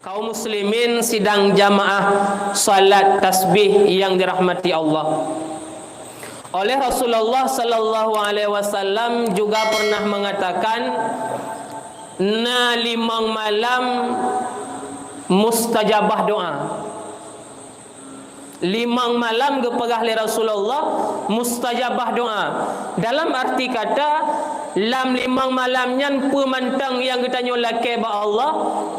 Kaum muslimin sidang jamaah salat tasbih yang dirahmati Allah. Oleh Rasulullah sallallahu alaihi wasallam juga pernah mengatakan, na limang malam mustajabah doa. Limang malam gepegah li Rasulullah mustajabah doa. Dalam arti kata, lam limang malam nyan pemantang yang kita nyolake ba Allah,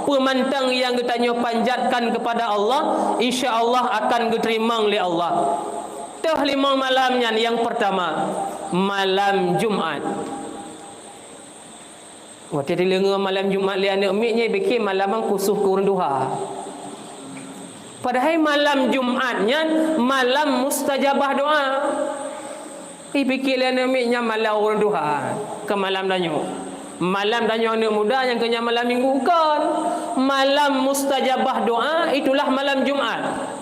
pemantang yang kita panjatkan kepada Allah, insya-Allah akan diterima oleh Allah. Teh limang malam nyan yang pertama, malam Jumat. Waktu dilenga malam Jumat li anak miknya bikin malam kusuh kurun duha. Padahal malam Jumatnya malam mustajabah doa. Fikirlah namanya malam orang duha ke malam danyo. Malam danyo anak muda yang kena malam minggu kan. Malam mustajabah doa itulah malam Jumat.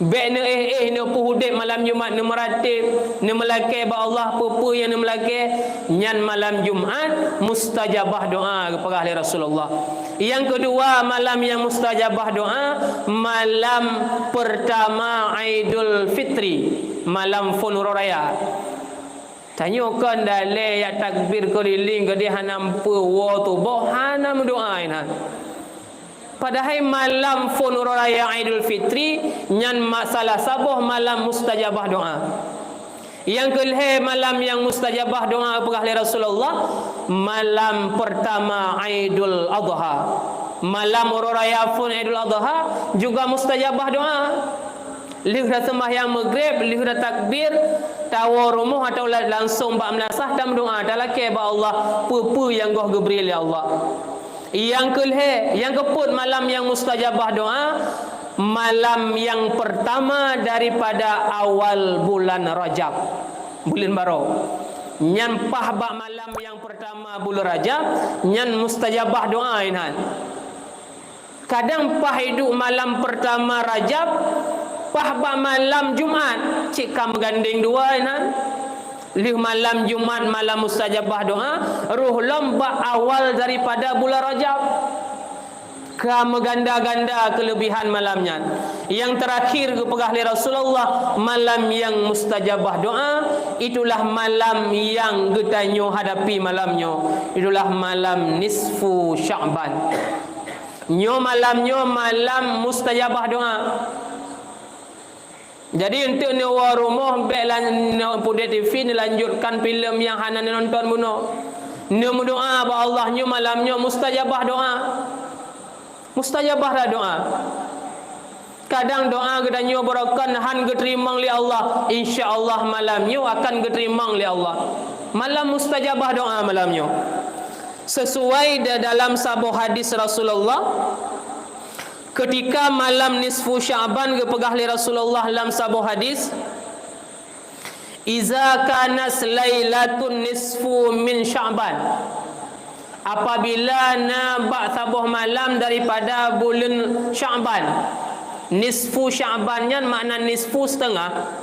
Baik ne puhudip malam Jumat ne meratib, ne melake ba Allah apa yang ne melake nyan malam Jumat mustajabah doa kepada Rasulullah. Yang kedua malam yang mustajabah doa malam pertama Aidul Fitri, malam Funur Raya. Tanyakan dalil ya takbir keliling ke dia nampu wa tu boh hanam doa ina. Padahal malam Funur Raya Aidul Fitri nyan masalah sabuh malam mustajabah doa. Yang kelih malam yang mustajabah doa kepada Rasulullah malam pertama Aidul Adha. Malam Raya Fun Aidul Adha juga mustajabah doa. Lihat sembahyang maghrib, lihat takbir, tawa rumuh atau langsung bak melasah dan doa dalam ke ba Allah pupu yang goh gebril ya Allah. Yang kelih, yang keput malam yang mustajabah doa malam yang pertama daripada awal bulan Rajab, bulan baru. Nyan pah bak malam yang pertama bulan Rajab, nyan mustajabah doa inhan. Kadang pah hidup malam pertama Rajab, pah bak malam Jumat, cik kam ganding dua inhan. Lih malam Jumat malam mustajabah doa, ruh lomba awal daripada bulan Rajab. Kamu ganda-ganda kelebihan malamnya. Yang terakhir kepada Rasulullah malam yang mustajabah doa, itulah malam yang getanyo hadapi malamnya. Itulah malam nisfu Sya'ban. Nyo malamnya malam mustajabah doa. Jadi untuk ni rumah baiklah Pudet TV ni lanjutkan filem yang hana nonton buno. Ni berdoa ba Allah nyo malamnya mustajabah doa. Mustajabah doa. Kadang doa kita nyo berakan han diterima oleh Allah, insya-Allah malamnya akan diterima oleh Allah. Malam mustajabah doa malamnya. Sesuai dalam sebuah hadis Rasulullah, ketika malam nisfu Sya'ban kepegah li Rasulullah dalam sebuah hadis, iza kanas lailatun nisfu min Sya'ban, apabila nampak sabuh malam daripada bulan Sya'ban. Nisfu Sya'bannya makna nisfu setengah,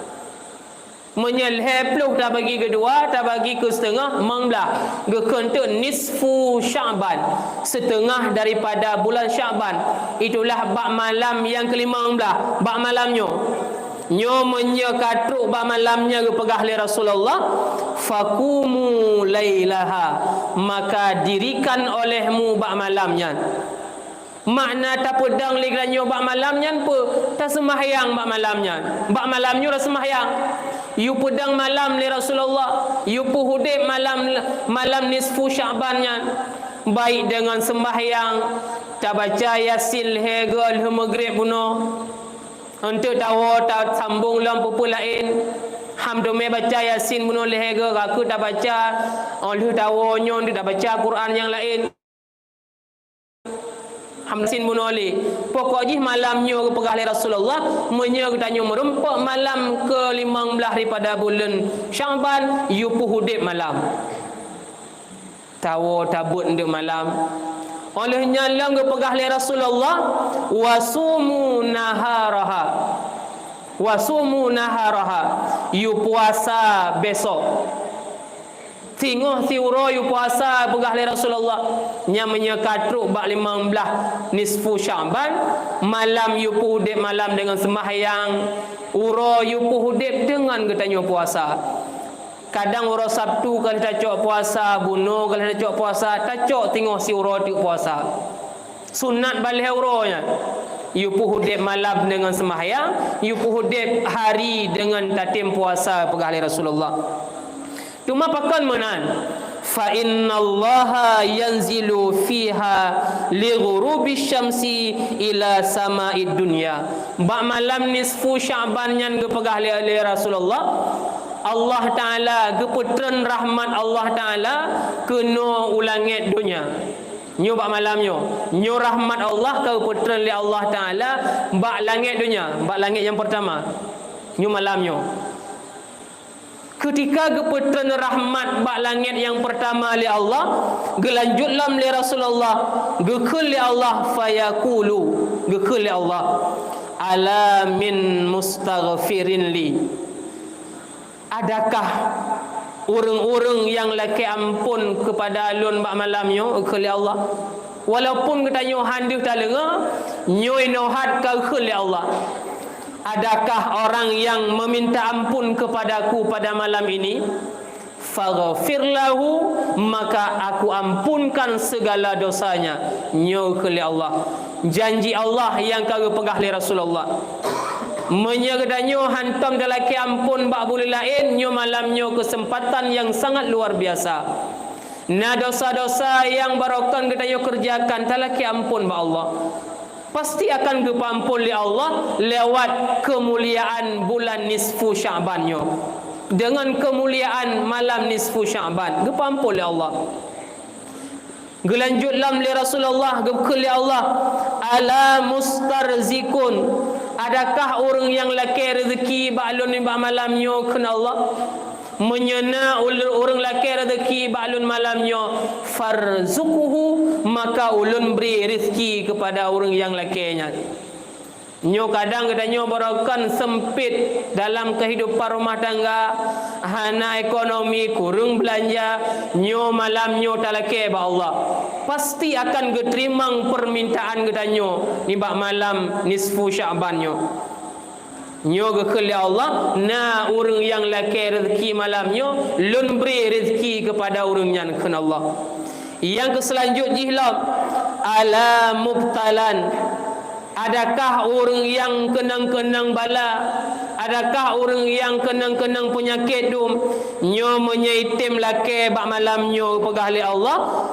menyelhe peluh tak bagi kedua, tak bagi ke setengah, manglah gekentuk nisfu Sya'ban, setengah daripada bulan Sya'ban. Itulah bak malam yang ke-15, bak malamnya. Nyo menyekatruk bak malamnya kepegah li Rasulullah, fakumu lailaha, maka dirikan olehmu bak malamnya. Makna tak pedang li granyo bak malamnya apa? Tak sembahyang bak malamnya. Bak malamnya dah sembahyang. You pedang malam li Rasulullah, you puhudib malam nisfu Sya'bannya, baik dengan sembahyang, tak baca Yasin hegel maghrib buno. Untuk tahu tak sambung lampu pun lain. Hamdome baca Yasin buno lehega aku tak baca. Oleh tahu nyon tak baca Quran yang lain. Hamsin bunoli. Pokoknya malamnya kepada Rasulullah menye tanya merempak malam ke-15 daripada bulan Sya'ban, you puhudib malam. Tahu tabut ndek malam. Olehnya lang kepada Rasulullah wasumu naharaha. Wasumu naharaha. You puasa besok. Tengok tiuro yu puasa pegah li Rasulullah nya menyekatruk bak 15 nisfu Syaban, malam yu puhudip malam dengan sembahyang, uro yu puhudip dengan getanyo puasa. Kadang uro Sabtu kalau kita cok puasa, bunuh kalau kita cok puasa, tak cok tengok si uro tu puasa. Sunat balik uronya. Yu puhudip malam dengan sembahyang, yu puhudip hari dengan tatim puasa pegah li Rasulullah. Cuma pakan menan fa innallaha yanzilu fiha li ghurubi syamsi ila sama'id dunya. Bak malam nisfu Syaban nyan gepegah li Rasulullah, Allah Taala geputren rahmat Allah Taala kena ulangit dunia. Nyo bak malam nyo rahmat Allah ke putren li Allah Taala bak langit dunia, bak langit yang pertama. Nyo malam nyo. Ketika geputren rahmat bak langit yang pertama li Allah, gelanjut lam li Rasulullah, gekul li Allah fayaqulu, gekul li Allah, ala min mustaghfirin li. Adakah orang-orang yang laki ampun kepada alun bak malamnya ke li Allah? Walaupun kita nyo handih tak lenga, nyo inohat ke li Allah. Adakah orang yang meminta ampun kepadaku pada malam ini? Faghfir lahu, maka aku ampunkan segala dosanya. Nyo ke li Allah. Janji Allah yang kau pegah li Rasulullah. Menyegedanyo hantam dalaki ampun bak buli lain, nyo malam nyo kesempatan yang sangat luar biasa. Nah dosa-dosa yang barokan kita nyo kerjakan talaki ampun bak Allah, pasti akan gepampun li Allah lewat kemuliaan bulan nisfu Syaban nyo. Dengan kemuliaan malam nisfu Syaban gepampun li Allah. Gelanjut lam li Rasulullah gekul li Allah, ala mustarzikun. Adakah orang yang laki rezeki ba'lun ni ba' malamnya kena Allah? Menyena orang laki rezeki ba'lun malamnya, farzukuhu, maka ulun beri rezeki kepada orang yang lakinya. Nyo kadang kita nyo barakan sempit dalam kehidupan rumah tangga, hana ekonomi, kurung belanja, nyo malam nyo talake ba Allah, pasti akan geterimang permintaan kita nyo ni bak malam nisfu Syaban nyo. Nyo gekeli Allah, na orang yang laki rezeki malam nyo, lun beri rezeki kepada orang yang kena Allah. Yang keselanjutnya jihlam ala mubtalan. Adakah orang yang kenang-kenang bala? Adakah orang yang kenang-kenang penyakit tu? Nyo menyaitim laki bak malam nyo pegah li Allah,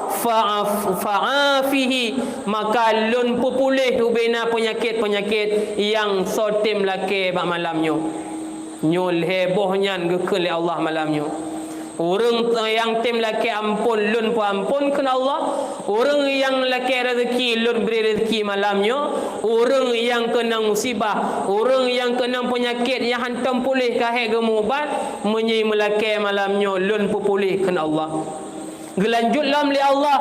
fa'afihi, maka lun pupulih ubena penyakit-penyakit yang sotim laki bak malam nyo. Nyo hebohnya gekeli Allah malam nyo. Orang yang tim laki ampun, lun pun ampun kena Allah. Orang yang laki rezeki, lun beri rezeki malamnya. Orang yang kena musibah, orang yang kena penyakit yang hantam pulih kahek gemubat, menyai melaki malamnya, lun pun pulih kena Allah. Gelanjut lam li Allah,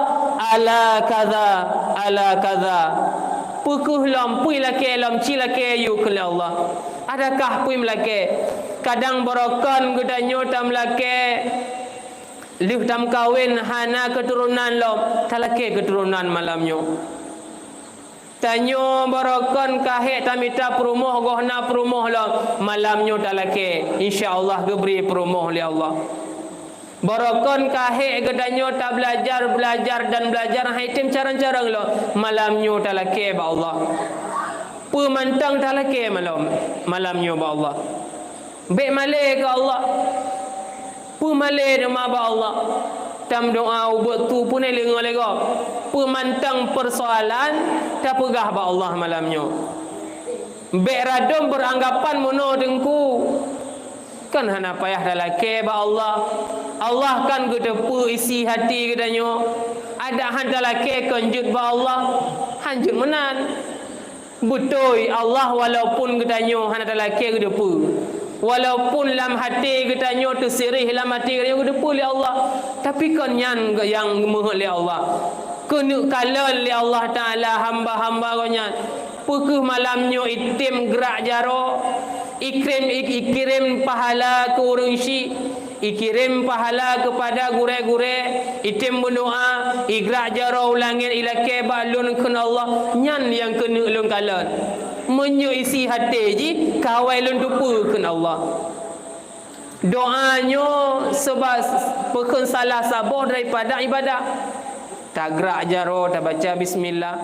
ala kaza, ala kaza. Pukuh lam, pui laki lam, ci laki ayu kena Allah. Adakah pui melaki? Kadang barakan gedanyo tam laki lih tam kawin hana keturunan lo, talake keturunan malamnya. Tanyo barakan kahek tamita perumoh gohna perumoh lo, malamnya talake insyaallah geberi perumoh li Allah. Barakan kahek gedanyo ta belajar dan belajar haitim carang-carang lo, malamnya talake ba Allah. Pemantang talake malamnya ba Allah. Baik malai ke Allah, pemalai rumah Allah, tam doa ubut tu pun lenga lega, pemantang persoalan tak pegah ba Allah malamnya. Baik radom beranggapan mono dengku, kan hana payah dalake ba Allah. Allah kan gedepu isi hati gedanyo, ada han dalake konjut ba Allah, hanjut menan. Betul Allah walaupun gedanyo hana dalake gedepu. Walaupun dalam hati kita nyo tersirih dalam hati kita nyo depu li Allah, tapi kan yang moh li Allah. Kena kala li Allah Taala hamba-hamba nya. Pekuh malamnya itim gerak jaro, ikirim pahala ke orang syi, ikirim pahala kepada gure-gure, itim berdoa, igrak jarau langit ilake balun kena Allah, nyan yang kena lun kalan. Menyo isi hati ji kawai lun tupu kena Allah. Doanya sebab pekun salah sabar daripada ibadah. Tak gerak jaro, tak baca bismillah.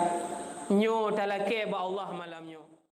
Nyo talake ba Allah malamnya.